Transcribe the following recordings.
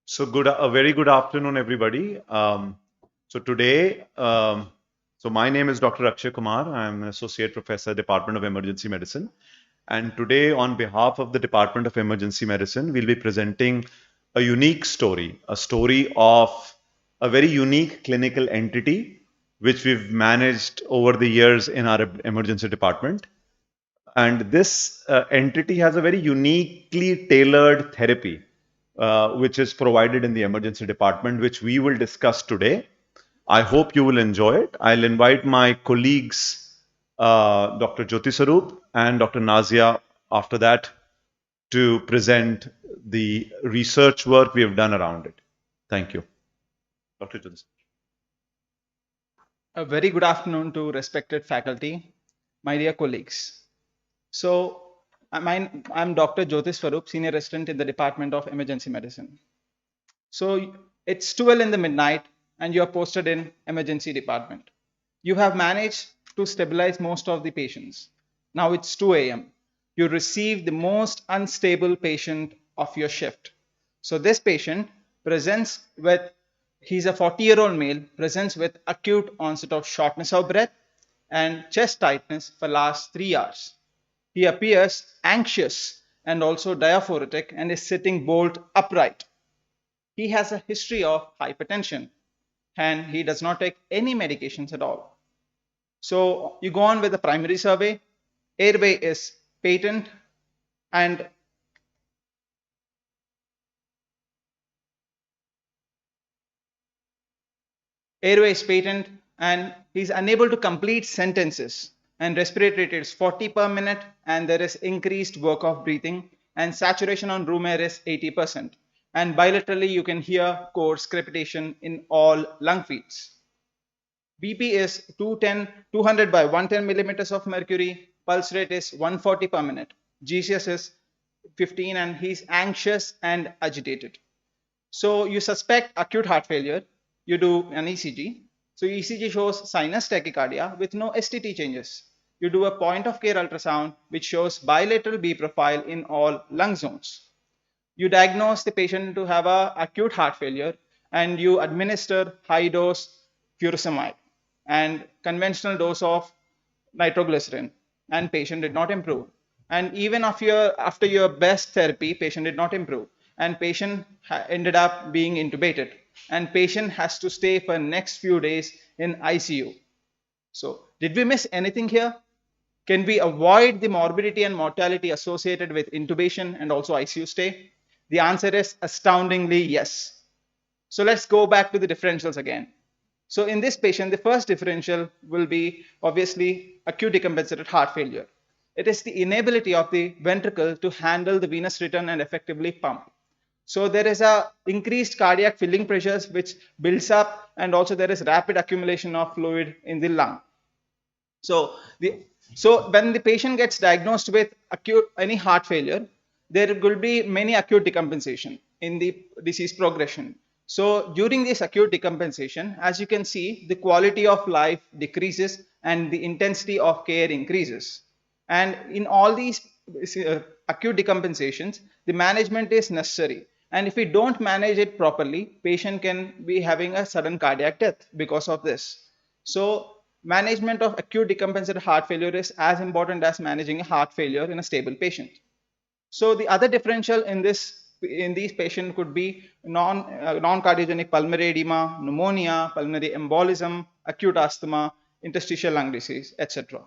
A very good afternoon, everybody. Today, so my name is Dr. Akshay Kumar. I'm an associate professor, Department of Emergency Medicine. And today, on behalf of the Department of Emergency Medicine, we'll be presenting a unique story, a story of a very unique clinical entity which we've managed over the years in our emergency department. And this entity has a very uniquely tailored therapy, which is provided in the emergency department, which we will discuss today. I hope you will enjoy it. I'll invite my colleagues, Dr. Jyoti Sarup and Dr. Nazia, after that to present the research work we have done around it. Thank you. Dr. Jyoti. A very good afternoon to respected faculty, my dear colleagues. So, I'm Dr. Jyotis Swarup, Senior Resident in the Department of Emergency Medicine. So, it's 12 in the midnight and you're posted in Emergency Department. You have managed to stabilize most of the patients. Now it's 2 a.m. You receive the most unstable patient of your shift. So this patient presents with, he's a 40-year-old male, presents with acute onset of shortness of breath and chest tightness for last 3 hours. He appears anxious and also diaphoretic and is sitting bolt upright. He has a history of hypertension and he does not take any medications at all. So you go on with the primary survey, airway is patent and airway is patent and he's unable to complete sentences and respiratory rate is 40 per minute and there is increased work of breathing and saturation on room air is 80% and bilaterally you can hear coarse crepitation in all lung fields. BP is 200 by 110 millimeters of mercury, pulse rate is 140 per minute, GCS is 15 and he's anxious and agitated. So you suspect acute heart failure, you do an ECG. So ECG shows sinus tachycardia with no STT changes. You do a point of care ultrasound which shows bilateral B profile in all lung zones. You diagnose the patient to have a acute heart failure and you administer high dose furosemide and conventional dose of nitroglycerin and patient did not improve. And even after your best therapy, patient did not improve and patient ended up being intubated and patient has to stay for next few days in ICU. So did we miss anything here? Can we avoid the morbidity and mortality associated with intubation and also ICU stay? The answer is astoundingly yes. So let's go back to the differentials again. So in this patient, the first differential will be obviously acute decompensated heart failure. It is the inability of the ventricle to handle the venous return and effectively pump. So there is a increased cardiac filling pressures which builds up and also there is rapid accumulation of fluid in the lung. So when the patient gets diagnosed with acute any heart failure, there will be many acute decompensation in the disease progression. So during this acute decompensation, as you can see, the quality of life decreases and the intensity of care increases. And in all these acute decompensations, the management is necessary. And if we don't manage it properly, patient can be having a sudden cardiac death because of this. So management of acute decompensated heart failure is as important as managing a heart failure in a stable patient. So the other differential in these patients could be non-cardiogenic pulmonary edema, pneumonia, pulmonary embolism, acute asthma, interstitial lung disease, etc.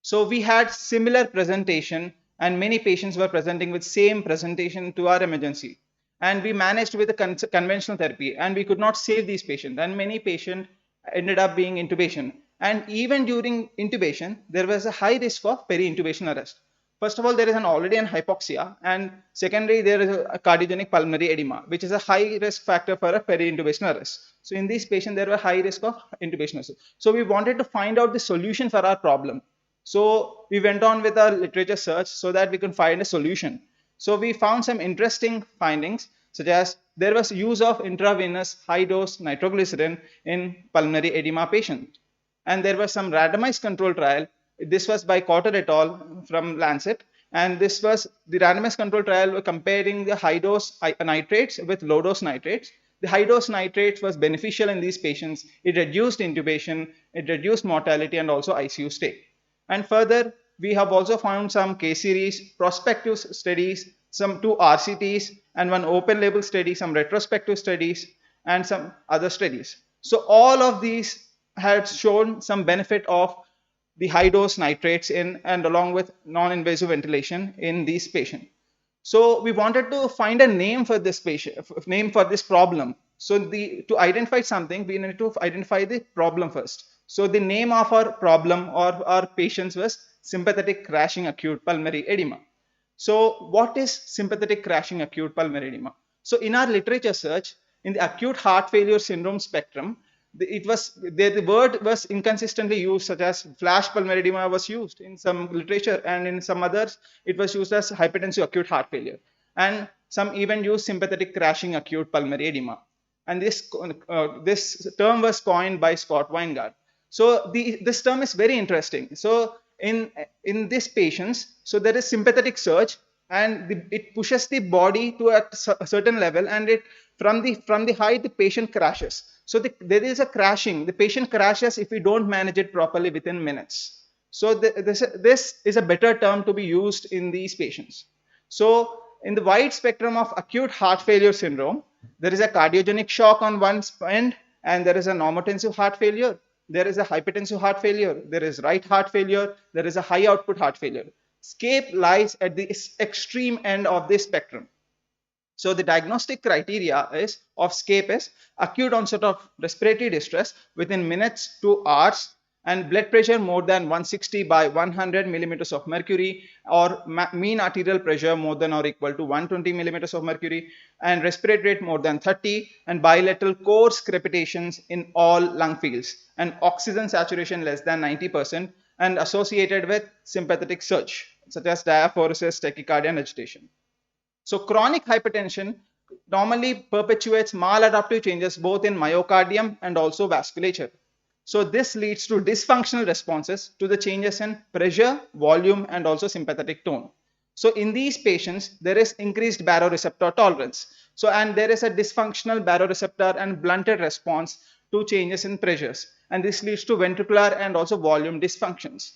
So we had similar presentation and many patients were presenting with same presentation to our emergency. And we managed with a conventional therapy and we could not save these patients and many patients ended up being intubation. And even during intubation, there was a high risk of peri-intubation arrest. First of all, there is already an hypoxia and secondly, there is a cardiogenic pulmonary edema, which is a high risk factor for a peri-intubation arrest. So in these patients, there were high risk of intubation arrest. So we wanted to find out the solution for our problem. So we went on with our literature search so that we could find a solution. So we found some interesting findings such as there was use of intravenous high dose nitroglycerin in pulmonary edema patients. And there was some randomized control trial. This was by Cotter et al. From Lancet. And this was the randomized control trial comparing the high dose nitrates with low dose nitrates. The high dose nitrates was beneficial in these patients. It reduced intubation, it reduced mortality and also ICU stay. And further, we have also found some case series, prospective studies, some 2 RCTs and 1 open label study, some retrospective studies and some other studies. So all of these had shown some benefit of the high dose nitrates in and along with non-invasive ventilation in these patients. So we wanted to find a name for this name for this problem. So to identify something, we need to identify the problem first. So the name of our problem or our patients was sympathetic crashing acute pulmonary edema. So what is sympathetic crashing acute pulmonary edema? So in our literature search, in the acute heart failure syndrome spectrum, the word was inconsistently used, such as flash pulmonary edema was used in some literature, and in some others it was used as hypertensive acute heart failure, and some even used sympathetic crashing acute pulmonary edema. And this term was coined by Scott Weingart. So this term is very interesting. So in these patients, so there is sympathetic surge, and it pushes the body to a certain level, and it from the height the patient crashes. So there is a crashing. The patient crashes if we don't manage it properly within minutes. So this is a better term to be used in these patients. So in the wide spectrum of acute heart failure syndrome, there is a cardiogenic shock on one end, and there is a normotensive heart failure. There is a hypertensive heart failure. There is right heart failure. There is a high output heart failure. SCAPE lies at the extreme end of this spectrum. So the diagnostic criteria of SCAPE is acute onset of respiratory distress within minutes to hours, and blood pressure more than 160 by 100 millimeters of mercury, or mean arterial pressure more than or equal to 120 millimeters of mercury, and respiratory rate more than 30, and bilateral coarse crepitations in all lung fields, and oxygen saturation less than 90%, and associated with sympathetic surge such as diaphoresis, tachycardia, and agitation. So chronic hypertension normally perpetuates maladaptive changes both in myocardium and also vasculature. So this leads to dysfunctional responses to the changes in pressure, volume, and also sympathetic tone. So in these patients, there is increased baroreceptor tolerance. So, and there is a dysfunctional baroreceptor and blunted response to changes in pressures. And this leads to ventricular and also volume dysfunctions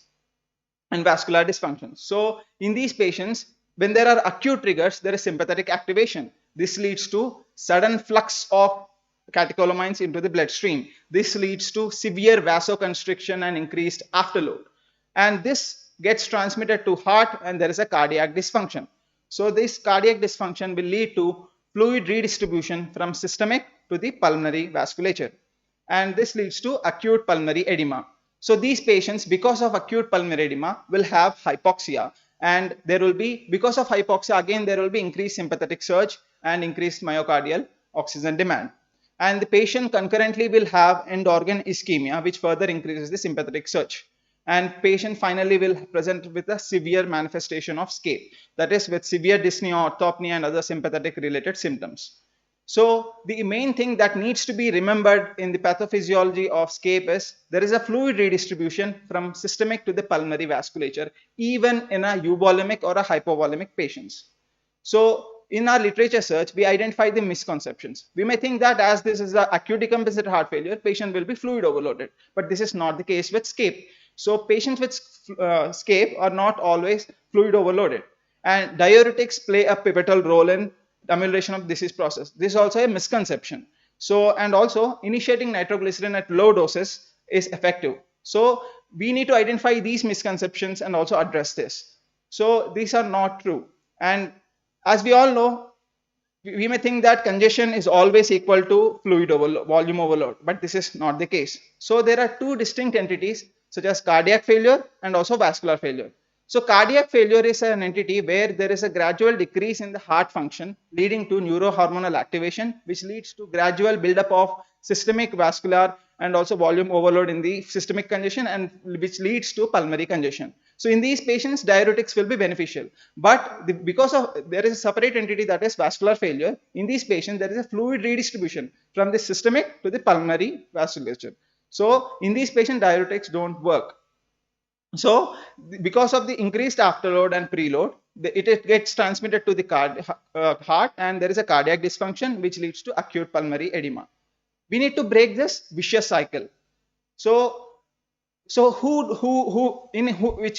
and vascular dysfunctions. So in these patients, when there are acute triggers, there is sympathetic activation. This leads to sudden flux of catecholamines into the bloodstream. This leads to severe vasoconstriction and increased afterload. And this gets transmitted to heart, and there is a cardiac dysfunction. So this cardiac dysfunction will lead to fluid redistribution from systemic to the pulmonary vasculature. And this leads to acute pulmonary edema. So these patients, because of acute pulmonary edema, will have hypoxia, and there will be, because of hypoxia, again there will be increased sympathetic surge and increased myocardial oxygen demand. And the patient concurrently will have end organ ischemia, which further increases the sympathetic surge. And patient finally will present with a severe manifestation of SCAPE, that is with severe dyspnea, orthopnea, and other sympathetic related symptoms. So the main thing that needs to be remembered in the pathophysiology of SCAPE is there is a fluid redistribution from systemic to the pulmonary vasculature, even in a euvolemic or a hypovolemic patients. So in our literature search, we identify the misconceptions. We may think that as this is an acute decompensated heart failure, patient will be fluid overloaded, but this is not the case with SCAPE. So patients with SCAPE are not always fluid overloaded, and diuretics play a pivotal role in amelioration of disease process. This is also a misconception. So, and also initiating nitroglycerin at low doses is effective. So we need to identify these misconceptions and also address this. So these are not true. And as we all know, we may think that congestion is always equal to fluid overload, volume overload, but this is not the case. So there are two distinct entities such as cardiac failure and also vascular failure. So cardiac failure is an entity where there is a gradual decrease in the heart function leading to neurohormonal activation, which leads to gradual buildup of systemic vascular and also volume overload in the systemic congestion, and which leads to pulmonary congestion. So in these patients, diuretics will be beneficial. But because of there is a separate entity, that is vascular failure, in these patients there is a fluid redistribution from the systemic to the pulmonary vasculature. So in these patients, diuretics don't work. So because of the increased afterload and preload, it gets transmitted to the heart, and there is a cardiac dysfunction which leads to acute pulmonary edema. We need to break this vicious cycle. So which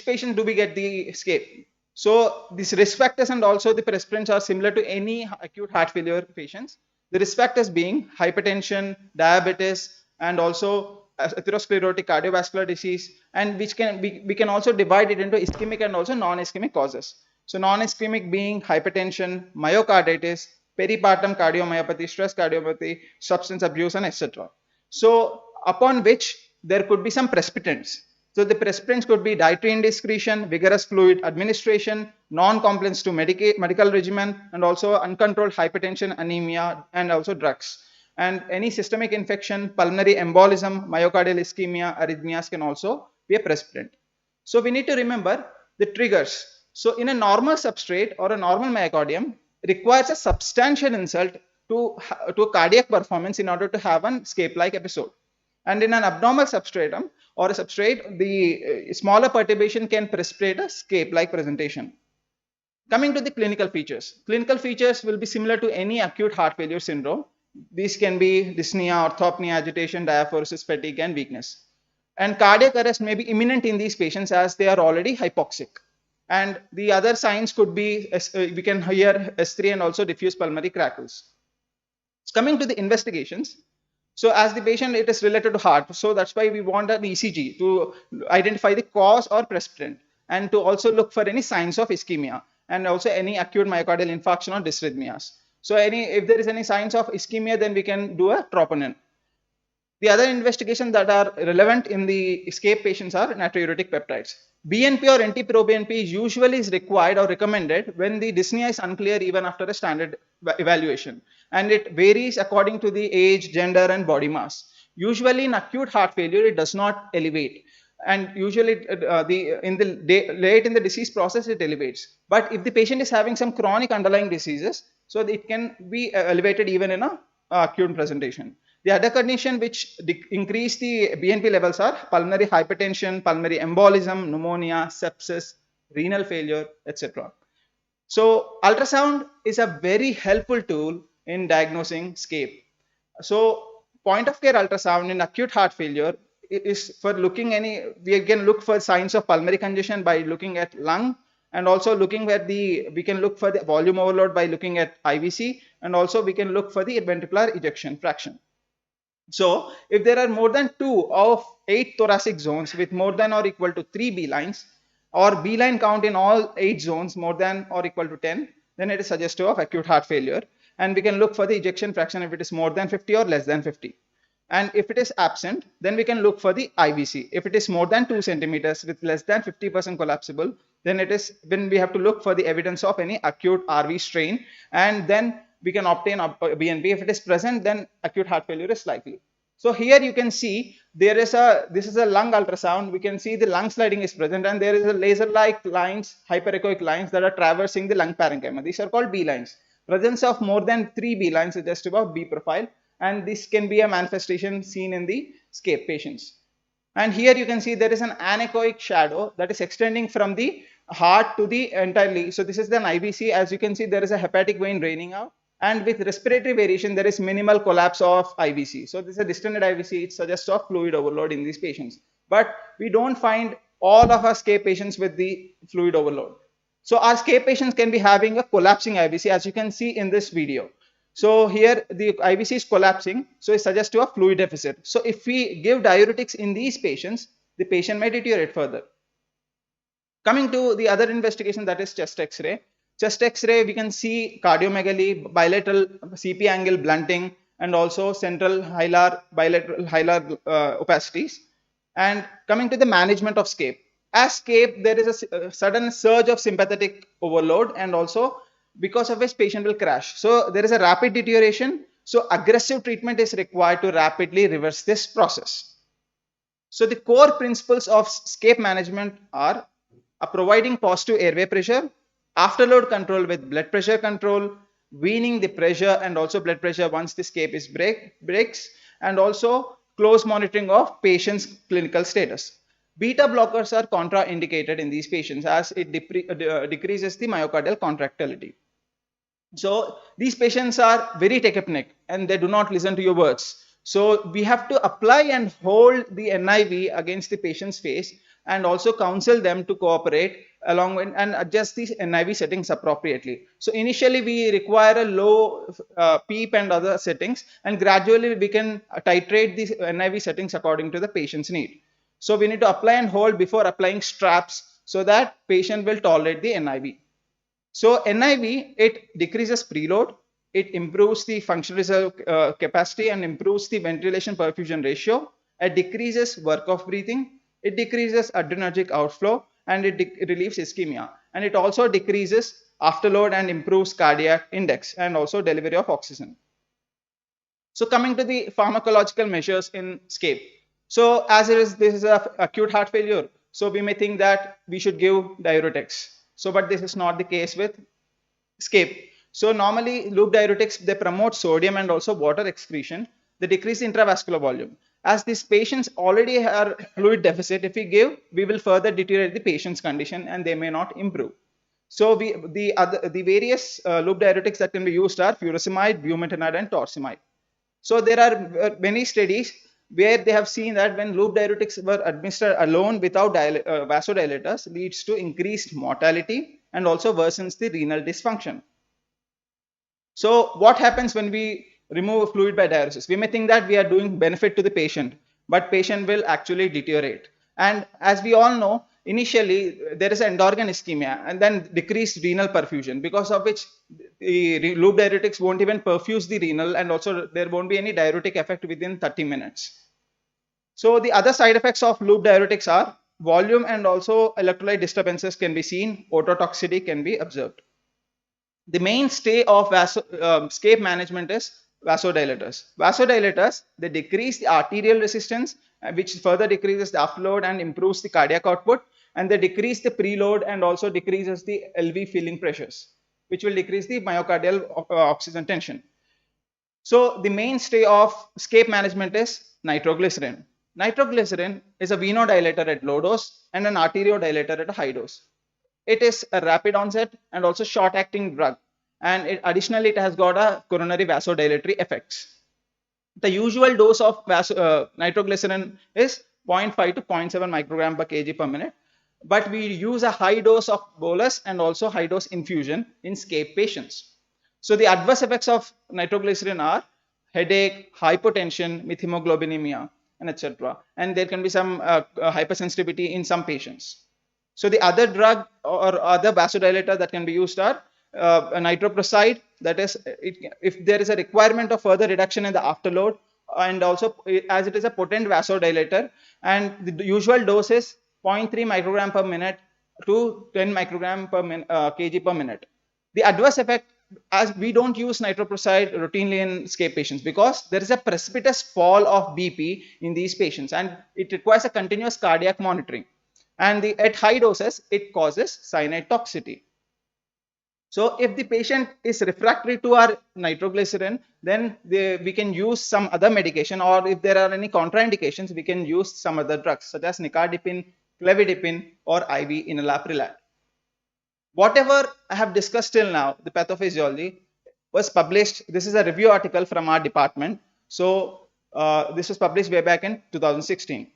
patient do we get the escape? So these risk factors and also the prescriptions are similar to any acute heart failure patients. The risk factors being hypertension, diabetes, and also atherosclerotic cardiovascular disease, and which we can also divide it into ischemic and also non-ischemic causes. So non-ischemic being hypertension, myocarditis, peripartum cardiomyopathy, stress cardiomyopathy, substance abuse, and etc. So upon which there could be some precipitants. So the precipitants could be dietary indiscretion, vigorous fluid administration, non-compliance to medical regimen, and also uncontrolled hypertension, anemia, and also drugs. And any systemic infection, pulmonary embolism, myocardial ischemia, arrhythmias can also be a precipitant. So we need to remember the triggers. So in a normal substrate or a normal myocardium requires a substantial insult to cardiac performance in order to have an escape-like episode. And in an abnormal substratum or a substrate, the smaller perturbation can precipitate a escape-like presentation. Coming to the clinical features. Clinical features will be similar to any acute heart failure syndrome. These can be dyspnea, orthopnea, agitation, diaphoresis, fatigue, and weakness. And cardiac arrest may be imminent in these patients as they are already hypoxic. And the other signs could be, we can hear S3 and also diffuse pulmonary crackles. Coming to the investigations. So as the patient, it is related to heart. So that's why we want an ECG to identify the cause or precipitant, and to also look for any signs of ischemia and also any acute myocardial infarction or dysrhythmias. So if there is any signs of ischemia, then we can do a troponin. The other investigations that are relevant in the escape patients are natriuretic peptides. BNP or NT-proBNP usually is required or recommended when the dyspnea is unclear even after a standard evaluation, and it varies according to the age, gender, and body mass. Usually in acute heart failure, it does not elevate, and usually late in the disease process it elevates. But if the patient is having some chronic underlying diseases, so it can be elevated even in a acute presentation. The other condition which increase the BNP levels are pulmonary hypertension, pulmonary embolism, pneumonia, sepsis, renal failure, etc. So ultrasound is a very helpful tool in diagnosing SCAPE. So point of care ultrasound in acute heart failure is for looking we can look for signs of pulmonary congestion by looking at lung, and also we can look for the volume overload by looking at IVC, and also we can look for the ventricular ejection fraction. So if there are more than 2 of 8 thoracic zones with more than or equal to 3 B lines, or B line count in all 8 zones more than or equal to 10, then it is suggestive of acute heart failure. And we can look for the ejection fraction if it is more than 50 or less than 50. And if it is absent, then we can look for the IVC. If it is more than 2 centimeters with less than 50% collapsible, then we have to look for the evidence of any acute RV strain, and then we can obtain a BNP. If it is present, then acute heart failure is likely. So here you can see this is a lung ultrasound. We can see the lung sliding is present, and there is a laser-like lines, hyperechoic lines that are traversing the lung parenchyma. These are called B lines. Presence of more than 3 B lines suggestive of B profile, and this can be a manifestation seen in the SCAPE patients. And here you can see there is an anechoic shadow that is extending from the heart to the entirely. So this is an IVC. As you can see, there is a hepatic vein draining out, and with respiratory variation, there is minimal collapse of IVC. So this is a distended IVC. It suggests of fluid overload in these patients. But we don't find all of our SCAPE patients with the fluid overload. So our SCAPE patients can be having a collapsing IVC, as you can see in this video. So here the IVC is collapsing, so it suggests to a fluid deficit. So if we give diuretics in these patients, the patient may deteriorate further. Coming to the other investigation, that is chest X-ray. Chest X-ray, we can see cardiomegaly, bilateral CP angle blunting, and also central hilar, bilateral hilar opacities. And coming to the management of SCAPE. As SCAPE, there is a sudden surge of sympathetic overload, and also because of which patient will crash. So there is a rapid deterioration. So aggressive treatment is required to rapidly reverse this process. So the core principles of SCAPE management are providing positive airway pressure, afterload control with blood pressure control, weaning the pressure and also blood pressure once the SCAPE is breaks, and also close monitoring of patient's clinical status. Beta blockers are contraindicated in these patients as it decreases the myocardial contractility. So these patients are very tachypneic and they do not listen to your words. So we have to apply and hold the NIV against the patient's face and also counsel them to cooperate along with and adjust these NIV settings appropriately. So initially we require a low PEEP and other settings, and gradually we can titrate these NIV settings according to the patient's need. So we need to apply and hold before applying straps so that patient will tolerate the NIV. So NIV, it decreases preload, it improves the functional reserve capacity and improves the ventilation perfusion ratio, it decreases work of breathing, it decreases adrenergic outflow, and it relieves ischemia. And it also decreases afterload and improves cardiac index and also delivery of oxygen. So coming to the pharmacological measures in SCAPE. So as this is a acute heart failure, so we may think that we should give diuretics. So, but this is not the case with SCAPE. So normally loop diuretics, they promote sodium and also water excretion. They decrease intravascular volume. As these patients already are fluid deficit, if we give, we will further deteriorate the patient's condition and they may not improve. So the various loop diuretics that can be used are furosemide, bumetanide, and torsemide. So there are many studies where they have seen that when loop diuretics were administered alone without vasodilators leads to increased mortality and also worsens the renal dysfunction. So what happens when we remove fluid by diuresis? We may think that we are doing benefit to the patient, but patient will actually deteriorate. And as we all know, initially there is endorgan ischemia and then decreased renal perfusion, because of which the loop diuretics won't even perfuse the renal, and also there won't be any diuretic effect within 30 minutes. So the other side effects of loop diuretics are volume and also electrolyte disturbances can be seen, ototoxicity can be observed. The mainstay of SCAPE management is vasodilators. Vasodilators, they decrease the arterial resistance, which further decreases the afterload and improves the cardiac output, and they decrease the preload and also decreases the LV filling pressures, which will decrease the myocardial oxygen tension. So the mainstay of SCAPE management is nitroglycerin. Nitroglycerin is a venodilator at low dose and an arteriodilator at a high dose. It is a rapid onset and also short acting drug, and additionally it has got a coronary vasodilatory effects. The usual dose of nitroglycerin is 0.5 to 0.7 microgram per kg per minute, but we use a high dose of bolus and also high dose infusion in SCAPE patients. So the adverse effects of nitroglycerin are headache, hypotension, methemoglobinemia, and etc. And there can be some hypersensitivity in some patients. So the other drug or other vasodilator that can be used are nitroprusside. That is, if there is a requirement of further reduction in the afterload, and also as it is a potent vasodilator, and the usual dose is 0.3 microgram per minute to 10 microgram per kg per minute. The adverse effect, as we don't use nitroprusside routinely in SCAPE patients because there is a precipitous fall of BP in these patients and it requires a continuous cardiac monitoring. And at high doses, it causes cyanide toxicity. So if the patient is refractory to our nitroglycerin, then we can use some other medication, or if there are any contraindications, we can use some other drugs such as nicardipine, clevidipine, or IV enalaprilat. Whatever I have discussed till now, the pathophysiology was published. This is a review article from our department. So this was published way back in 2016.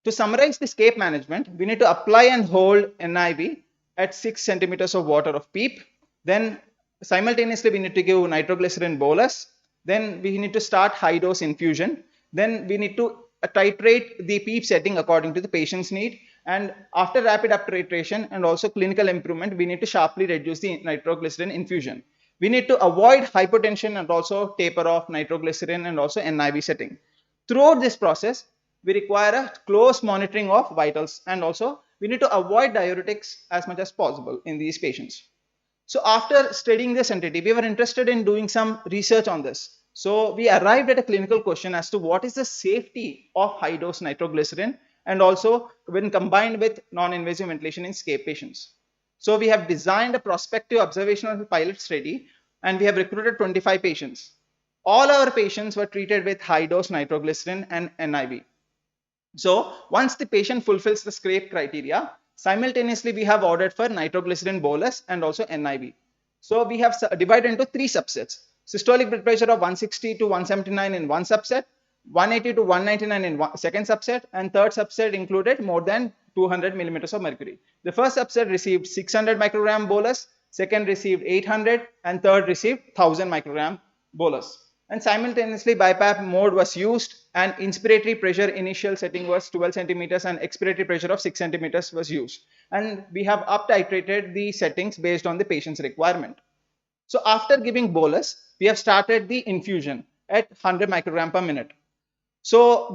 To summarize the SCAPE management, we need to apply and hold NIV at 6 centimeters of water of PEEP. Then simultaneously we need to give nitroglycerin bolus. Then we need to start high dose infusion. Then we need to titrate the PEEP setting according to the patient's need. And after rapid up titration and also clinical improvement, we need to sharply reduce the nitroglycerin infusion. We need to avoid hypotension and also taper off nitroglycerin and also NIV setting. Throughout this process, we require a close monitoring of vitals, and also we need to avoid diuretics as much as possible in these patients. So after studying this entity, we were interested in doing some research on this. So we arrived at a clinical question as to what is the safety of high dose nitroglycerin and also when combined with non-invasive ventilation in SCAPE patients. So we have designed a prospective observational pilot study and we have recruited 25 patients. All our patients were treated with high dose nitroglycerin and NIV. So once the patient fulfills the scrape criteria, simultaneously we have ordered for nitroglycerin bolus and also NIV. So we have divided into three subsets: systolic blood pressure of 160 to 179 in one subset, 180 to 199 in one second subset, and third subset included more than 200 millimeters of mercury. The first subset received 600 microgram bolus, second received 800, and third received 1000 microgram bolus. And simultaneously BiPAP mode was used, and inspiratory pressure initial setting was 12 centimeters and expiratory pressure of 6 centimeters was used. And we have up titrated the settings based on the patient's requirement. So after giving bolus, we have started the infusion at 100 microgram per minute. So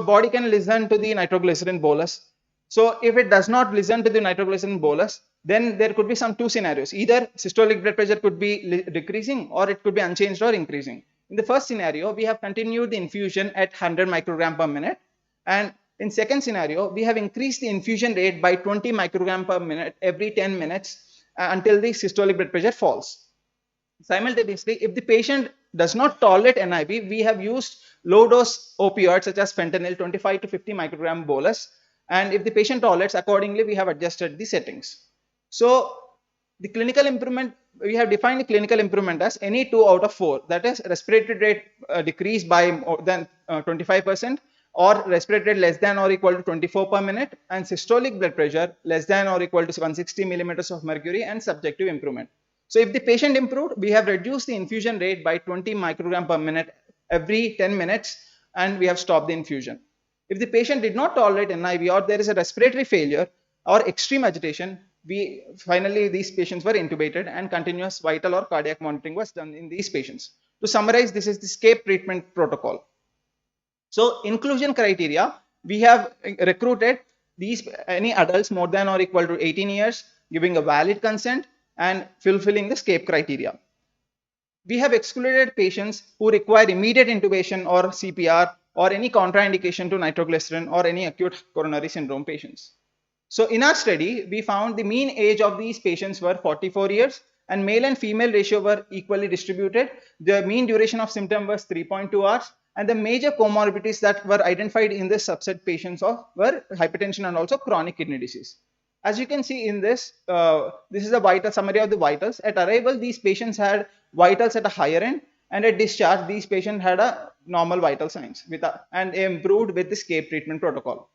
body can listen to the nitroglycerin bolus. So if it does not listen to the nitroglycerin bolus, then there could be some two scenarios. Either systolic blood pressure could be decreasing, or it could be unchanged or increasing. In the first scenario, we have continued the infusion at 100 microgram per minute, and in second scenario, we have increased the infusion rate by 20 microgram per minute every 10 minutes until the systolic blood pressure falls. Simultaneously, if the patient does not tolerate NIV, we have used low dose opioids such as fentanyl 25 to 50 microgram bolus, and if the patient tolerates, accordingly we have adjusted the settings. So the clinical improvement, we have defined the clinical improvement as any 2 out of 4, that is respiratory rate decreased by more than 25%, or respiratory rate less than or equal to 24 per minute, and systolic blood pressure less than or equal to 160 millimeters of mercury, and subjective improvement. So if the patient improved, we have reduced the infusion rate by 20 microgram per minute every 10 minutes, and we have stopped the infusion. If the patient did not tolerate NIV, or there is a respiratory failure or extreme agitation, finally these patients were intubated, and continuous vital or cardiac monitoring was done in these patients. To summarize, this is the SCAPE treatment protocol. So inclusion criteria, we have recruited any adults more than or equal to 18 years, giving a valid consent and fulfilling the SCAPE criteria. We have excluded patients who require immediate intubation or CPR, or any contraindication to nitroglycerin, or any acute coronary syndrome patients. So in our study, we found the mean age of these patients were 44 years, and male and female ratio were equally distributed. The mean duration of symptom was 3.2 hours, and the major comorbidities that were identified in this subset patients were hypertension and also chronic kidney disease. As you can see in this, this is a vital summary of the vitals. At arrival, these patients had vitals at a higher end, and at discharge, these patients had a normal vital signs and improved with the SCAPE treatment protocol.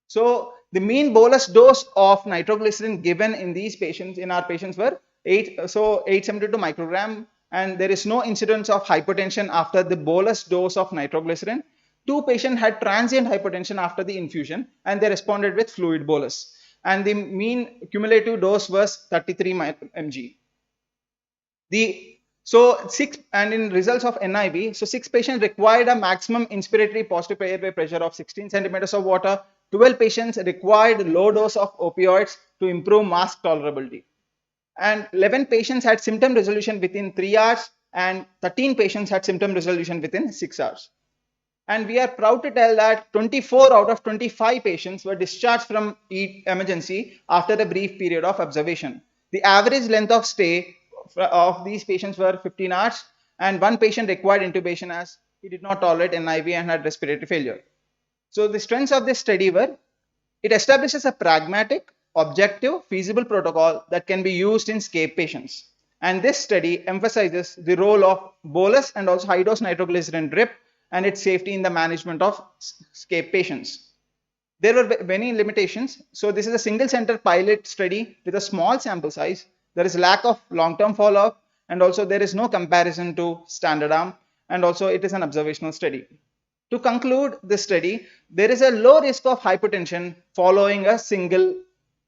So the mean bolus dose of nitroglycerin given in these patients, in our patients, were 872 microgram, and there is no incidence of hypertension after the bolus dose of nitroglycerin. 2 patients had transient hypertension after the infusion, and they responded with fluid bolus, and the mean cumulative dose was 33 mg. In results of NIV, so 6 patients required a maximum inspiratory positive airway pressure of 16 centimeters of water. 12 patients required low dose of opioids to improve mask tolerability, and 11 patients had symptom resolution within 3 hours, and 13 patients had symptom resolution within 6 hours. And we are proud to tell that 24 out of 25 patients were discharged from emergency after a brief period of observation. The average length of stay of these patients were 15 hours, and 1 patient required intubation as he did not tolerate NIV and had respiratory failure. So the strengths of this study were: it establishes a pragmatic, objective, feasible protocol that can be used in SCAPE patients. And this study emphasizes the role of bolus and also high dose nitroglycerin drip and its safety in the management of SCAPE patients. There were many limitations. So this is a single center pilot study with a small sample size. There is lack of long-term follow-up, and also there is no comparison to standard arm, and also it is an observational study. To conclude this study, there is a low risk of hypertension following a single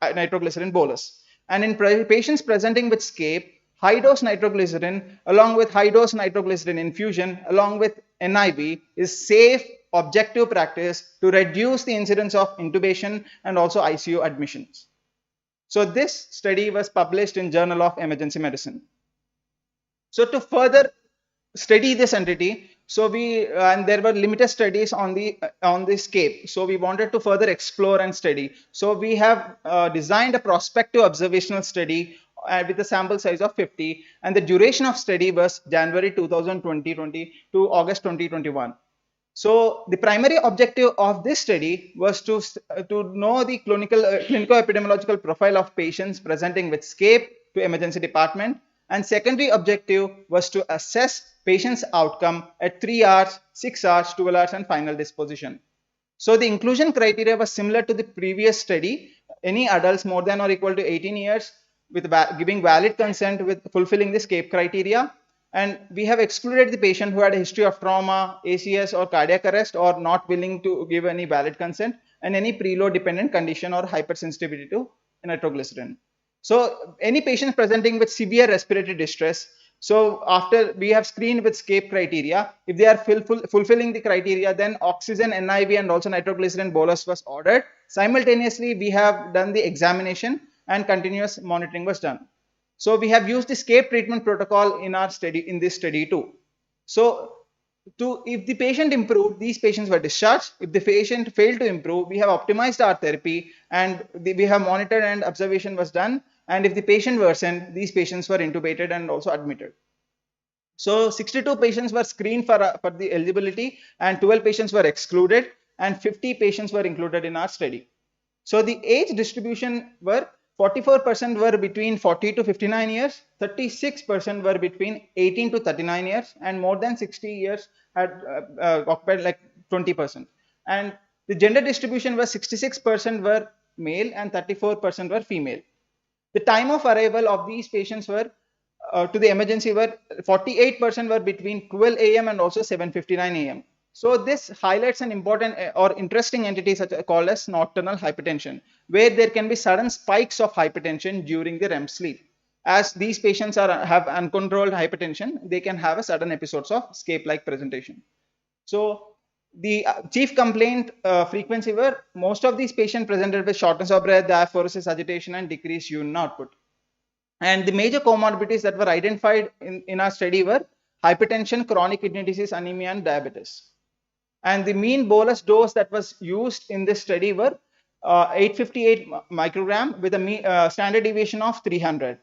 nitroglycerin bolus. And in patients presenting with SCAPE, high dose nitroglycerin along with high dose nitroglycerin infusion along with NIV is safe, objective practice to reduce the incidence of intubation and also ICU admissions. So this study was published in Journal of Emergency Medicine. So to further study this entity, so there were limited studies on the SCAPE. So we wanted to further explore and study. So we have designed a prospective observational study with a sample size of 50, and the duration of study was January 2020 to August 2021. So the primary objective of this study was to know the clinical epidemiological profile of patients presenting with SCAPE to emergency department, and secondary objective was to assess patients' outcome at 3 hours, 6 hours, 12 hours, and final disposition. So the inclusion criteria was similar to the previous study. Any adults more than or equal to 18 years with giving valid consent with fulfilling the SCAPE criteria. And we have excluded the patient who had a history of trauma, ACS, or cardiac arrest, or not willing to give any valid consent, and any preload dependent condition or hypersensitivity to nitroglycerin. So any patient presenting with severe respiratory distress, so after we have screened with SCAPE criteria, if they are fulfilling the criteria, then oxygen, NIV, and also nitroglycerin bolus was ordered. Simultaneously, we have done the examination and continuous monitoring was done. So we have used the SCAPE treatment protocol in our study, in this study too. So if the patient improved, these patients were discharged. If the patient failed to improve, we have optimized our therapy and we have monitored and observation was done. And if the patient worsened, these patients were intubated and also admitted. So 62 patients were screened for the eligibility and 12 patients were excluded and 50 patients were included in our study. So the age distribution were 44% were between 40 to 59 years, 36% were between 18 to 39 years, and more than 60 years had occupied like 20%. And the gender distribution was 66% were male and 34% were female. The time of arrival of these patients were to the emergency were 48% were between 12 a.m. and also 7:59 a.m. So this highlights an important or interesting entity such called as nocturnal hypertension, where there can be sudden spikes of hypertension during the REM sleep. As these patients have uncontrolled hypertension, they can have a sudden episodes of SCAPE-like presentation. So the chief complaint frequency were most of these patients presented with shortness of breath, diaphoresis, agitation, and decreased urine output. And the major comorbidities that were identified in our study were hypertension, chronic kidney disease, anemia, and diabetes. And the mean bolus dose that was used in this study were 858 microgram with a standard deviation of 300.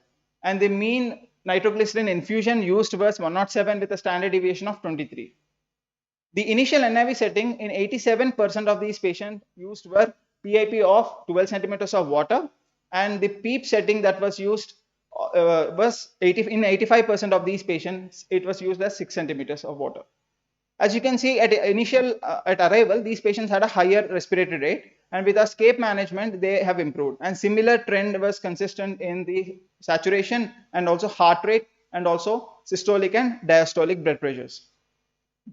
And the mean nitroglycerin infusion used was 107 with a standard deviation of 23. The initial NIV setting in 87% of these patients used were PIP of 12 centimeters of water, and the PEEP setting that was used was in 85% of these patients, it was used as 6 centimeters of water. As you can see at arrival, these patients had a higher respiratory rate, and with our SCAPE management, they have improved. And similar trend was consistent in the saturation and also heart rate and also systolic and diastolic blood pressures.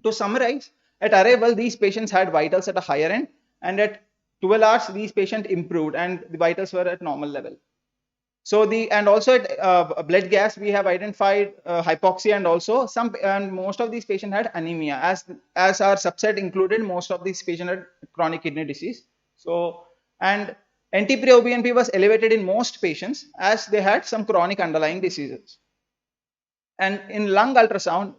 To summarize, at arrival, these patients had vitals at a higher end, and at 12 hours, these patients improved and the vitals were at normal level. So also at blood gas, we have identified hypoxia and most of these patients had anemia, as our subset included most of these patients had chronic kidney disease. So, and NT-proBNP was elevated in most patients as they had some chronic underlying diseases. And in lung ultrasound,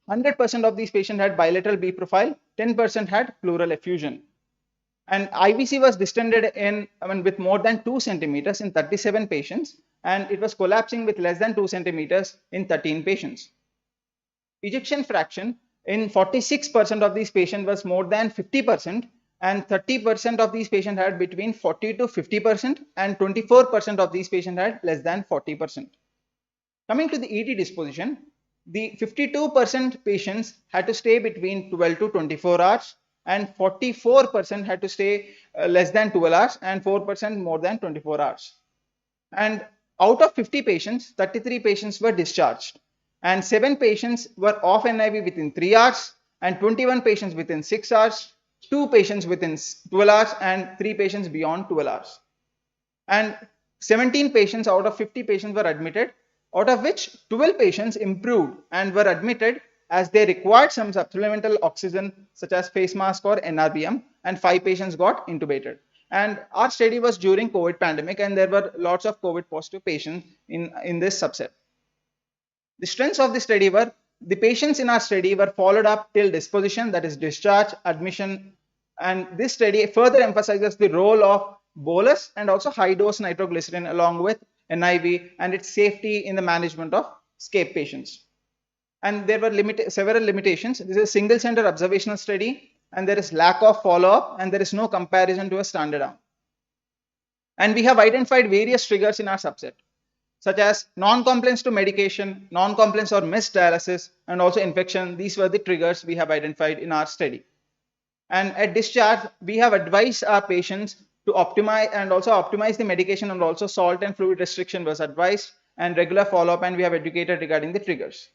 100% of these patients had bilateral B profile, 10% had pleural effusion. And IVC was distended with more than 2 centimeters in 37 patients, and it was collapsing with less than 2 centimeters in 13 patients. Ejection fraction in 46% of these patients was more than 50%, and 30% of these patients had between 40 to 50%, and 24% of these patients had less than 40%. Coming to the ED disposition, the 52% patients had to stay between 12 to 24 hours, and 44% had to stay less than 12 hours, and 4% more than 24 hours. And out of 50 patients, 33 patients were discharged, and 7 patients were off NIV within 3 hours, and 21 patients within 6 hours, 2 patients within 12 hours, and 3 patients beyond 12 hours. And 17 patients out of 50 patients were admitted, out of which 12 patients improved and were admitted as they required some supplemental oxygen such as face mask or NRBM, and 5 patients got intubated. And our study was during COVID pandemic, and there were lots of COVID positive patients in this subset. The strengths of the study were the patients in our study were followed up till disposition, that is discharge, admission, and this study further emphasizes the role of bolus and also high dose nitroglycerin along with NIV and its safety in the management of SCAPE patients. And there were several limitations. This is a single center observational study, and there is lack of follow-up, and there is no comparison to a standard arm. And we have identified various triggers in our subset, such as non-compliance to medication, non-compliance or missed dialysis, and also infection. These were the triggers we have identified in our study. And at discharge, we have advised our patients to optimize the medication, and also salt and fluid restriction was advised, and regular follow-up, and we have educated regarding the triggers.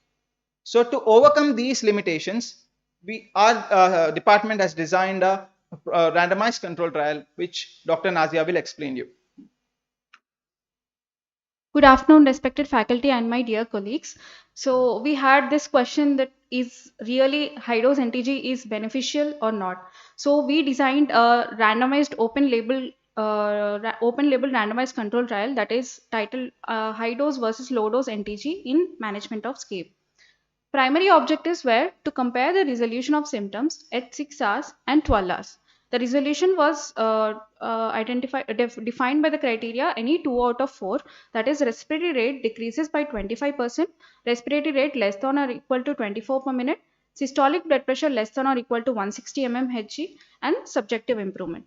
So to overcome these limitations, our department has designed a randomized control trial, which Dr. Nazia will explain you. Good afternoon, respected faculty and my dear colleagues. So we had this question that is really high dose NTG is beneficial or not. So we designed a randomized open label randomized control trial that is titled high dose versus low dose NTG in management of SCAPE. Primary objectives were to compare the resolution of symptoms at 6 hours and 12 hours. The resolution was defined by the criteria any 2 out of 4, that is respiratory rate decreases by 25%, respiratory rate less than or equal to 24 per minute, systolic blood pressure less than or equal to 160 mmHg, and subjective improvement.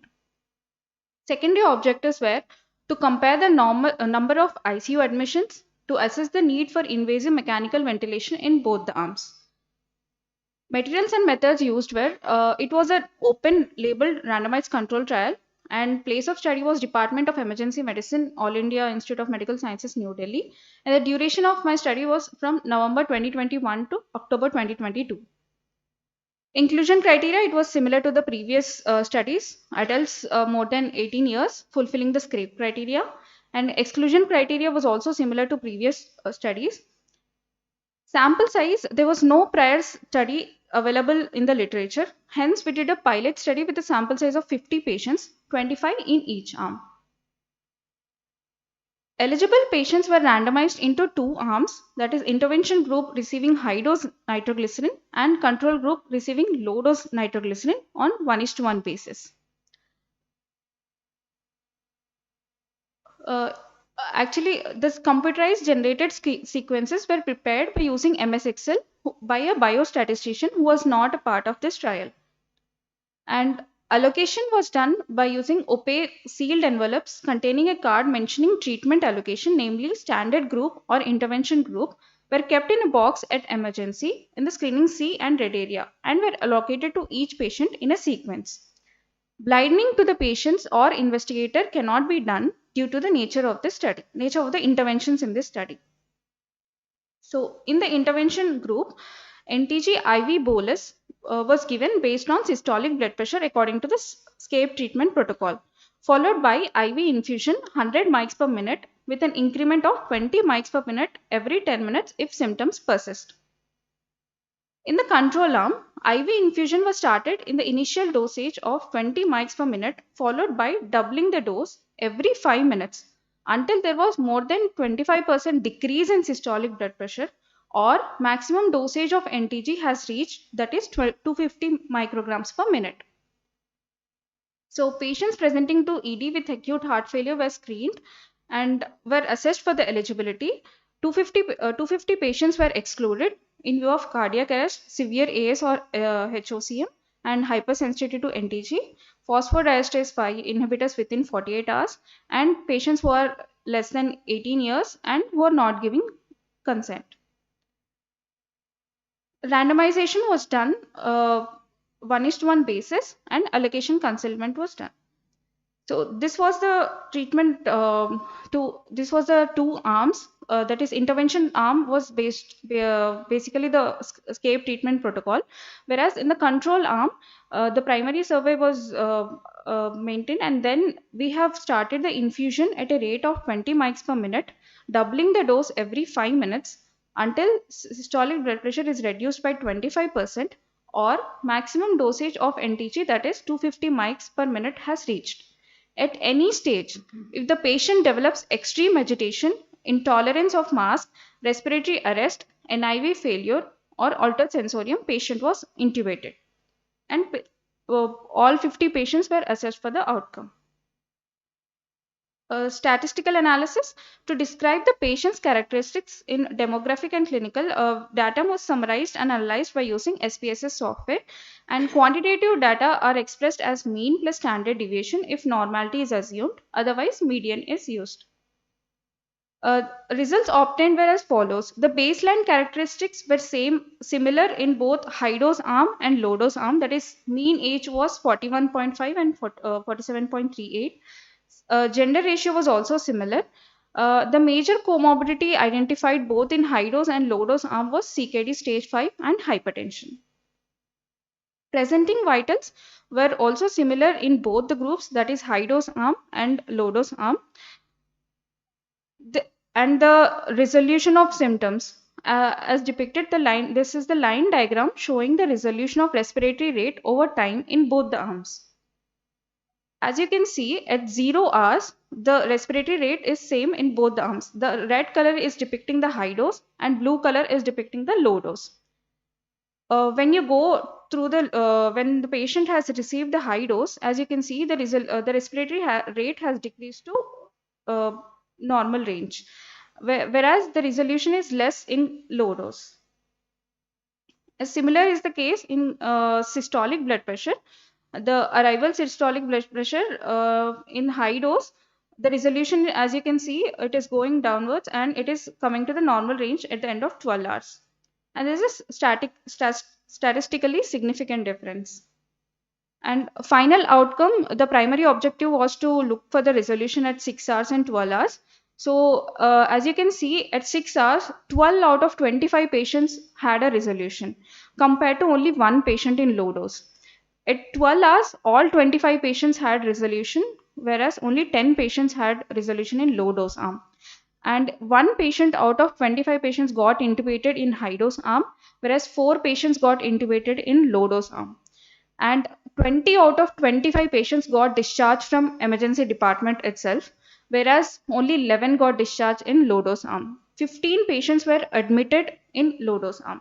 Secondary objectives were to compare the number of ICU admissions, to assess the need for invasive mechanical ventilation in both the arms. Materials and methods used were, it was an open label randomized control trial, and place of study was Department of Emergency Medicine, All India Institute of Medical Sciences, New Delhi, and the duration of my study was from November 2021 to October 2022. Inclusion criteria, it was similar to the previous studies, adults more than 18 years fulfilling the SCRAPE criteria, and exclusion criteria was also similar to previous studies. Sample size, there was no prior study available in the literature. Hence, we did a pilot study with a sample size of 50 patients, 25 in each arm. Eligible patients were randomized into 2 arms, that is intervention group receiving high dose nitroglycerin and control group receiving low dose nitroglycerin on 1:1 basis. Actually, this computerized generated sequences were prepared by using MS Excel by a biostatistician who was not a part of this trial. And allocation was done by using opaque sealed envelopes containing a card mentioning treatment allocation, namely standard group or intervention group, were kept in a box at emergency in the screening C and red area and were allocated to each patient in a sequence. Blinding to the patients or investigator cannot be done due to the nature of the interventions in this study. So in the intervention group, NTG IV bolus was given based on systolic blood pressure according to the SCAPE treatment protocol, followed by IV infusion 100 mics per minute with an increment of 20 mics per minute every 10 minutes if symptoms persist. In the control arm, IV infusion was started in the initial dosage of 20 mics per minute, followed by doubling the dose every 5 minutes until there was more than 25% decrease in systolic blood pressure or maximum dosage of NTG has reached, that is 250 micrograms per minute. So patients presenting to ED with acute heart failure were screened and were assessed for the eligibility. 250 patients were excluded in view of cardiac arrest, severe AS or HOCM, and hypersensitivity to NTG, phosphodiesterase 5 inhibitors within 48 hours, and patients who are less than 18 years and who are not giving consent. Randomization was done 1:1 basis and allocation concealment was done. So this was the treatment this was the 2 arms, that is intervention arm was basically the SCAPE treatment protocol, whereas in the control arm the primary survey was maintained, and then we have started the infusion at a rate of 20 mics per minute, doubling the dose every 5 minutes until systolic blood pressure is reduced by 25% or maximum dosage of NTG, that is 250 mics per minute, has reached. At any stage, if the patient develops extreme agitation, intolerance of mask, respiratory arrest, NIV failure, or altered sensorium, patient was intubated. And all 50 patients were assessed for the outcome. statistical analysis to describe the patient's characteristics in demographic and clinical data was summarized and analyzed by using SPSS software, and quantitative data are expressed as mean plus standard deviation if normality is assumed, otherwise median is used. Results obtained were as follows. The baseline characteristics were similar in both high dose arm and low dose arm, that is mean age was 41.5 and 47.38. Gender ratio was also similar. The major comorbidity identified both in high dose and low dose arm was CKD stage 5 and hypertension. Presenting vitals were also similar in both the groups, that is high dose arm and low dose arm. And the resolution of symptoms as depicted the line, this is the line diagram showing the resolution of respiratory rate over time in both the arms. As you can see, at 0 hours, the respiratory rate is same in both the arms. The red color is depicting the high dose and blue color is depicting the low dose. When you go through when the patient has received the high dose, as you can see, the respiratory rate has decreased to normal range, whereas the resolution is less in low dose. Similar is the case in systolic blood pressure. The arrival systolic blood pressure in high dose, the resolution, as you can see, it is going downwards and it is coming to the normal range at the end of 12 hours. And this is statistically significant difference. And final outcome, the primary objective was to look for the resolution at 6 hours and 12 hours. So as you can see, at 6 hours, 12 out of 25 patients had a resolution compared to only one patient in low dose. At 12 hours, all 25 patients had resolution, whereas only 10 patients had resolution in low dose arm. And one patient out of 25 patients got intubated in high dose arm, whereas 4 patients got intubated in low dose arm. And 20 out of 25 patients got discharged from emergency department itself, whereas only 11 got discharged in low dose arm. 15 patients were admitted in low dose arm.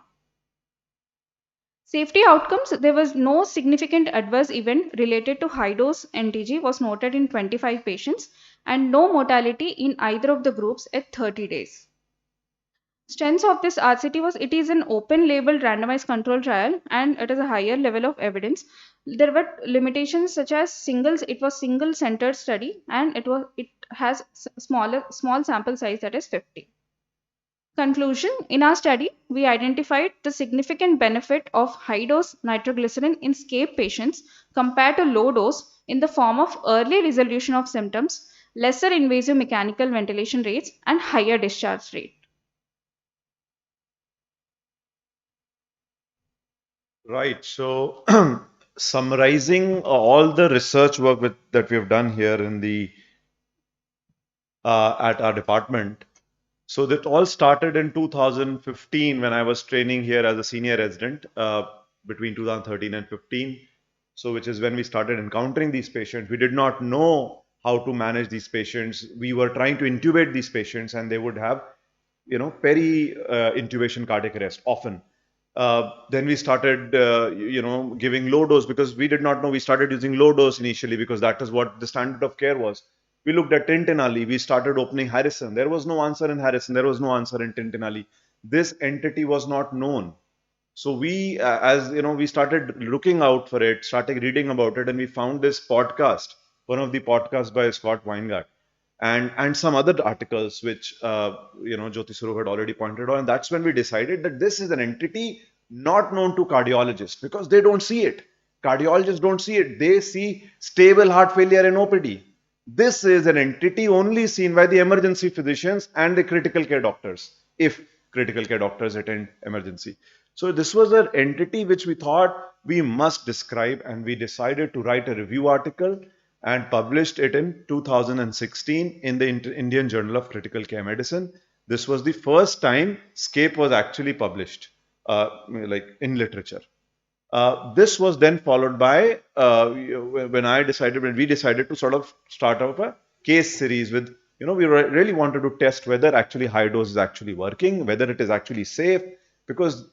Safety outcomes, there was no significant adverse event related to high dose NTG was noted in 25 patients and no mortality in either of the groups at 30 days. Strengths of this RCT was it is an open label randomized control trial and it is a higher level of evidence. There were limitations such as it was single centered study and it has small sample size, that is 50. Conclusion, in our study, we identified the significant benefit of high dose nitroglycerin in SCAPE patients compared to low dose in the form of early resolution of symptoms, lesser invasive mechanical ventilation rates and higher discharge rate. Right. So summarizing all the research work that we have done here in the at our department. So that all started in 2015 when I was training here as a senior resident between 2013 and 15. So which is when we started encountering these patients. We did not know how to manage these patients. We were trying to intubate these patients and they would have, peri-intubation cardiac arrest often. Then we started, giving low dose because we did not know. We started using low dose initially because that is what the standard of care was. We looked at Tintinali. We started opening Harrison. There was no answer in Harrison. There was no answer in Tintinali. This entity was not known. So we, we started looking out for it, started reading about it, and we found this podcast, one of the podcasts by Scott Weingart, and some other articles which Jyoti Swarup had already pointed out. And that's when we decided that this is an entity not known to cardiologists because they don't see it. Cardiologists don't see it. They see stable heart failure in OPD. This is an entity only seen by the emergency physicians and the critical care doctors, if critical care doctors attend emergency. So this was an entity which we thought we must describe, and we decided to write a review article and published it in 2016 in the Indian Journal of Critical Care Medicine. This was the first time SCAPE was actually published in literature. This was then followed by when we decided to sort of start up a case series with, we really wanted to test whether actually high dose is actually working, whether it is actually safe, because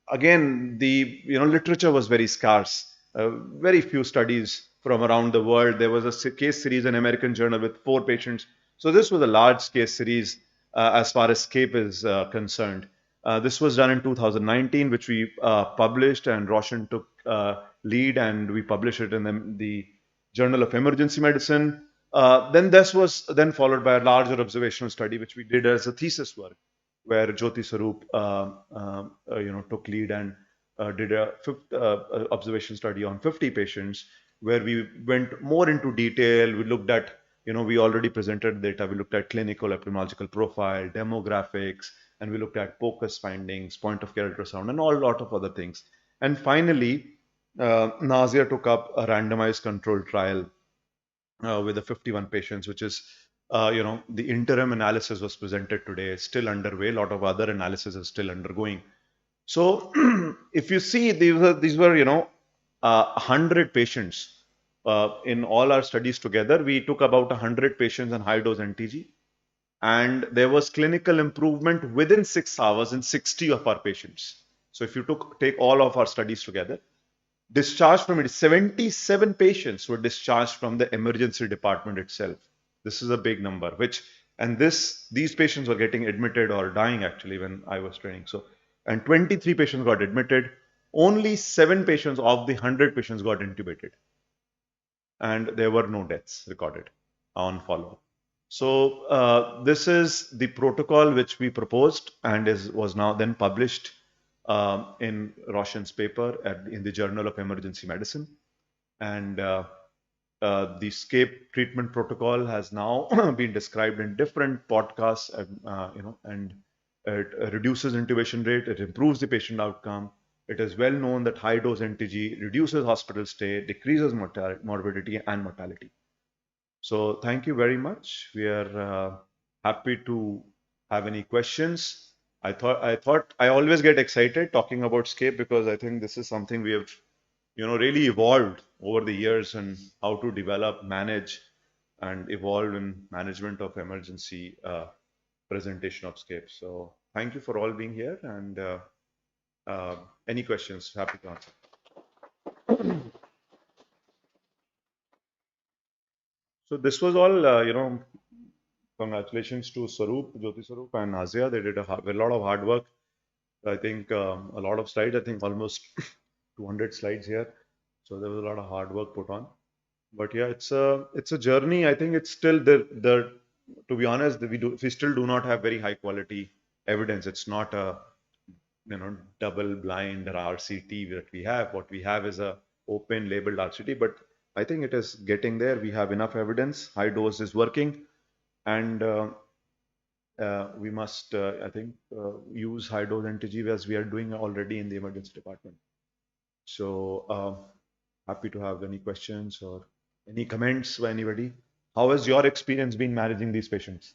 again, the literature was very scarce. Very few studies from around the world. There was a case series in American Journal with 4 patients. So this was a large case series as far as SCAPE is concerned. This was done in 2019, which we published, and Roshan took lead, and we published it in the Journal of Emergency Medicine. Then this was then followed by a larger observational study, which we did as a thesis work, where Jyoti Sarup, took lead and did a observation study on 50 patients, where we went more into detail. We looked at, we already presented data. We looked at clinical epidemiological profile, demographics, and we looked at POCUS findings, point of care ultrasound, and a lot of other things. And finally, Nazia took up a randomized controlled trial with the 51 patients, which is, the interim analysis was presented today. It's still underway. A lot of other analysis is still undergoing. So if you see, these were 100 patients. In all our studies together, we took about 100 patients on high dose NTG, and there was clinical improvement within 6 hours in 60 of our patients. So if you take all of our studies together, discharged from it, 77 patients were discharged from the emergency department itself. This is a big number, these patients were getting admitted or dying actually when I was training. So, and 23 patients got admitted. Only 7 patients of the 100 patients got intubated, and there were no deaths recorded on follow-up. So this is the protocol which we proposed and was now then published in Roshan's paper in the Journal of Emergency Medicine. And the SCAPE treatment protocol has now been described in different podcasts, and it reduces intubation rate, it improves the patient outcome. It is well known that high dose NTG reduces hospital stay, decreases morbidity and mortality. So thank you very much. We are happy to have any questions. I thought I always get excited talking about SCAPE because I think this is something we have, really evolved over the years, and how to develop, manage, and evolve in management of emergency presentation of SCAPE. So thank you for all being here, and any questions, happy to answer. So this was all, congratulations to Jyoti Sarup and Nazia. They did a lot of hard work. I think a lot of slides, I think almost 200 slides here. So there was a lot of hard work put on. But yeah, it's a journey. I think it's still to be honest, we still do not have very high quality evidence. It's not a double blind or RCT that we have. What we have is a open labeled RCT, but I think it is getting there. We have enough evidence. High dose is working, and we must, I think, use high dose NTG as we are doing already in the emergency department. So happy to have any questions or any comments by anybody. How has your experience been managing these patients?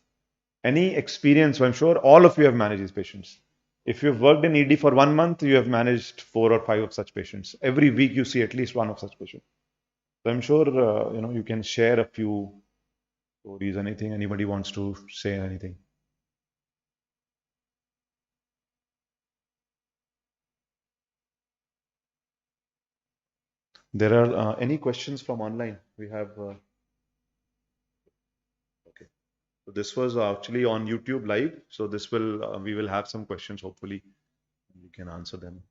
Any experience? I'm sure all of you have managed these patients. If you've worked in ED for 1 month, you have managed 4 or 5 of such patients. Every week you see at least one of such patients. So I'm sure you can share a few stories. Anything anybody wants to say? Anything? There are any questions from online? We have. Okay. So this was actually on YouTube live. So this will we will have some questions. Hopefully, we can answer them.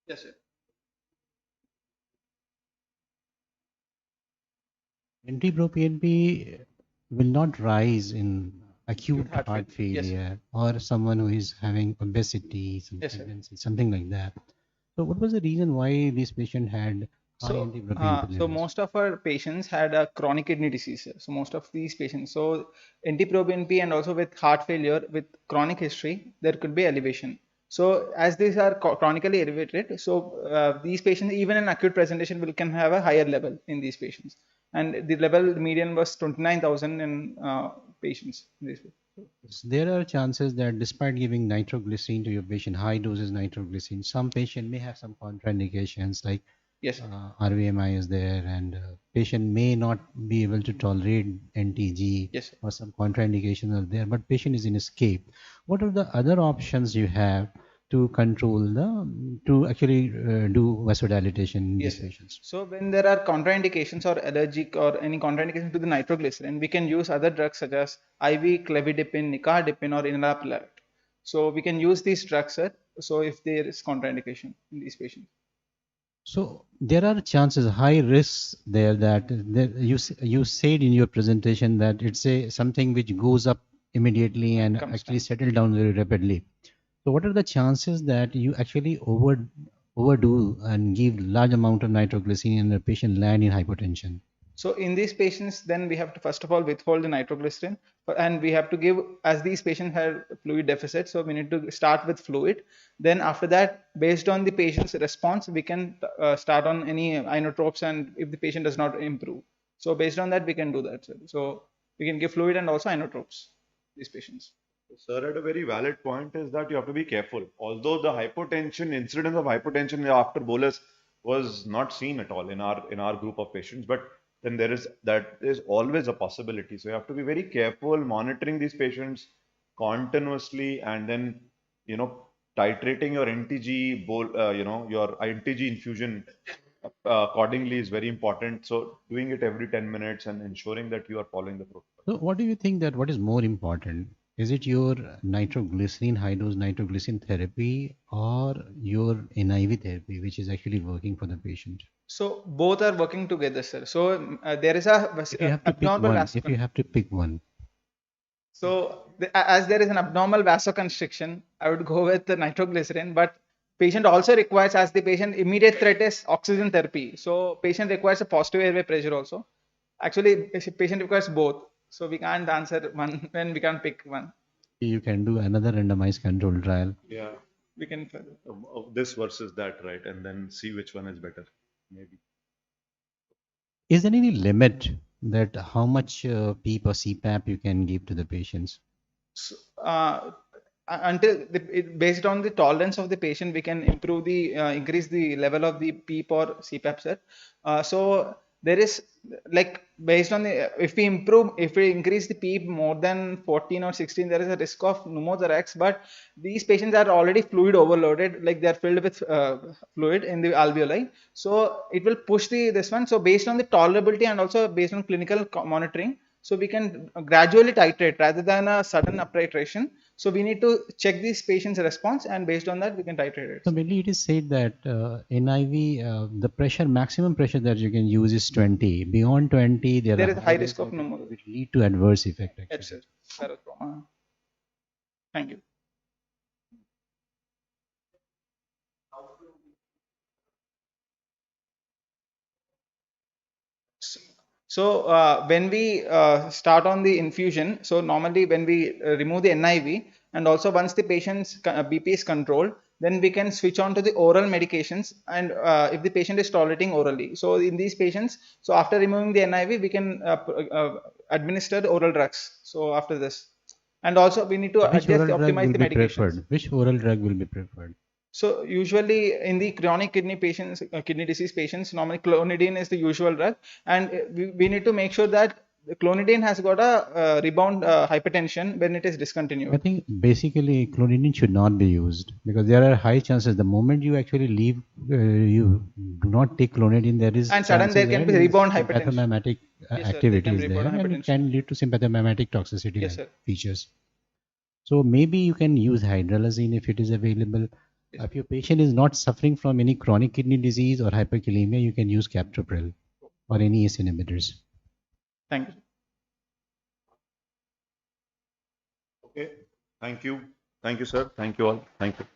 Yes, sir. NT-proBNP will not rise in acute heart failure, or someone who is having obesity, something like that. So what was the reason why this patient had high NT-proBNP so most of our patients had a chronic kidney disease. So most of these patients, so NT-proBNP and also with heart failure with chronic history, there could be elevation. So as these are chronically elevated, so these patients, even in acute presentation, can have a higher level in these patients. And the level median was 29,000 in patients. There are chances that despite giving nitroglycerin to your patient, high doses nitroglycerin, some patient may have some contraindications like RVMI is there, and patient may not be able to tolerate NTG, or some contraindications are there, but patient is in escape. What are the other options you have to control to actually do vasodilatation in these patients? So when there are contraindications or allergic or any contraindication to the nitroglycerin, we can use other drugs such as IV clevidipine, nicardipine, or enalapril. So we can use these drugs, sir. So if there is contraindication in these patients. So there are chances, high risks there that you said in your presentation that it's something which goes up immediately and actually settle down very rapidly. So what are the chances that you actually overdo and give large amount of nitroglycerin and the patient land in hypotension? So in these patients, then we have to first of all withhold the nitroglycerin, and we have to give, as these patients have fluid deficit, so we need to start with fluid. Then after that, based on the patient's response, we can start on any inotropes, and if the patient does not improve, so based on that we can do that. So we can give fluid and also inotropes these patients. Sir, at a very valid point is that you have to be careful. Although the hypotension, incidence of hypotension after bolus was not seen at all in our group of patients, but then that is always a possibility. So you have to be very careful monitoring these patients continuously, and then titrating your NTG your NTG infusion accordingly is very important. So doing it every 10 minutes and ensuring that you are following the protocol. So what do you think that what is more important? Is it your nitroglycerin, high dose nitroglycerin therapy, or your NIV therapy, which is actually working for the patient? So both are working together, sir. So there is a abnormal if you have to pick one. So as there is an abnormal vasoconstriction, I would go with the nitroglycerin, but patient also requires, as the patient immediate threat is oxygen therapy. So patient requires a positive airway pressure also. Actually, patient requires both. So we can't answer one when we can't pick one. You can do another randomized control trial. Yeah. We can of this versus that, right? And then see which one is better, maybe. Is there any limit that how much PEEP or CPAP you can give to the patients? So, until based on the tolerance of the patient, we can improve the increase the level of the PEEP or CPAP, sir. So there is, like, based on the, if we increase the PEEP more than 14 or 16, there is a risk of pneumothorax. But these patients are already fluid overloaded, like they are filled with fluid in the alveoli, so it will push this one. So based on the tolerability and also based on clinical monitoring, so we can gradually titrate rather than a sudden up titration. So we need to check these patients' response, and based on that we can titrate it. So mainly it is said that NIV, the maximum pressure that you can use is 20. Beyond 20, there is high risk of pneumonia, which lead to adverse effect. Yes, sir. Thank you. So when we start on the infusion, so normally when we remove the NIV, and also once the patient's BP is controlled, then we can switch on to the oral medications, and if the patient is tolerating orally. So in these patients, so after removing the NIV, we can administer the oral drugs. So after this, and also we need to optimize the medications. Which oral drug will be preferred? So usually in the chronic kidney patients, kidney disease patients, normally clonidine is the usual drug, and we need to make sure that the clonidine has got a rebound hypertension when it is discontinued. I think basically clonidine should not be used because there are high chances the moment you actually leave, you do not take clonidine, there is and sudden there can be rebound hypertension. Sympathomimetic activity is there, and it can lead to sympathomimetic toxicity features. So maybe you can use hydralazine if it is available. If your patient is not suffering from any chronic kidney disease or hyperkalemia, you can use captopril or any ACE inhibitors. Thank you. Okay. Thank you. Thank you, sir. Thank you all. Thank you.